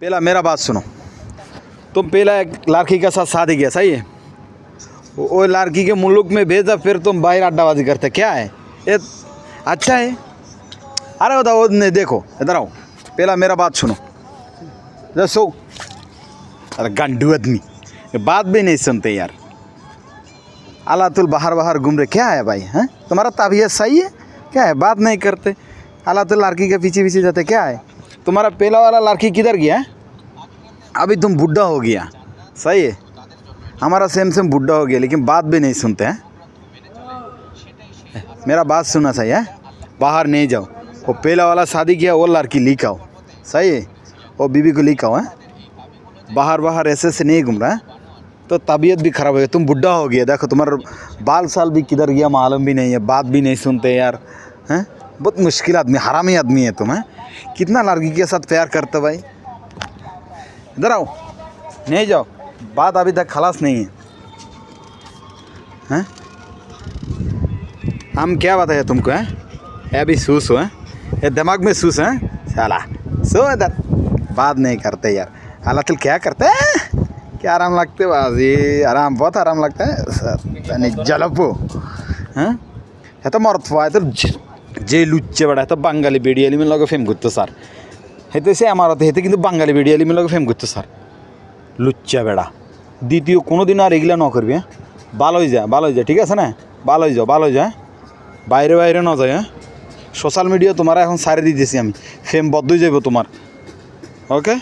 पहला मेरा बात सुनो। तुम पहला एक लड़की के साथ शादी किया, सही है? वो लड़की के मुल्क में भेजा, फिर तुम बाहर अड्डाबाजी करते, क्या है ये? अच्छा है? अरे बताओ, नहीं देखो इधर आओ, पहला मेरा बात सुनो। जैसो अरे गंडू आदमी, बात भी नहीं सुनते यार। अल्लाह तुल बाहर बाहर घूम रहे, क्या है भाई? हैं तुम्हारा तबीयत सही है क्या है? बात नहीं करते, अल्लाह तुल लड़की के पीछे पीछे जाते, क्या है? तुम्हारा पहला वाला लड़की किधर गया? अभी तुम बुढ़ा हो गया, सही है? हमारा सेम सेम बुढ़ा हो गया, लेकिन बात भी नहीं सुनते हैं। मेरा बात सुना, सही है? बाहर नहीं जाओ, वो पहला वाला शादी किया वो लड़की लीक आओ, सही है? वो बीबी को लीक आओ, हैं? बाहर बाहर ऐसे नहीं घूम रहा है तो तबीयत भी ख़राब हो गया। तुम बुढ़ा हो गया, देखो तुम्हारा बाल साल भी किधर गया मालूम भी नहीं है, बात भी नहीं सुनते यार, हैं? बहुत मुश्किल आदमी, हरामी आदमी है तुम, हैं? कितना लड़की के साथ प्यार करते भाई? इधर आओ, नहीं जाओ, बात अभी तक खलास नहीं है, हैं? हम क्या बताए तुमको, हैं? अभी सूस हो, हैं? ये दिमाग में सूस है साला, सो इधर बात नहीं करते यार। अल्लाह तुल क्या करते हैं? क्या आराम लगते बाजी, आराम, बहुत आराम लगता है। जलपो हैं? है तो मरत हुआ है तो जे लुच्चे बड़ा है तो बांगाली बेडियाली में लोग फेम घुरते सर है, तो से हमारा है কিন্তু বাঙালি বেডিয়ালি में लोग फेम घुरते सर লুচ্চা বেড়া। দ্বিতীয় কোনো দিন আর এগুলা ন করবি, হ্যাঁ? ভালো হয়ে যায়, ঠিক আছে না? ভালো হয়ে যায়, বাইরে বাইরে ন যায়, হ্যাঁ? সোশ্যাল মিডিয়া তোমার এখন সারে দিতেছি আমি, ফেম বদ্ধ হয়ে যাবো তোমার, ওকে?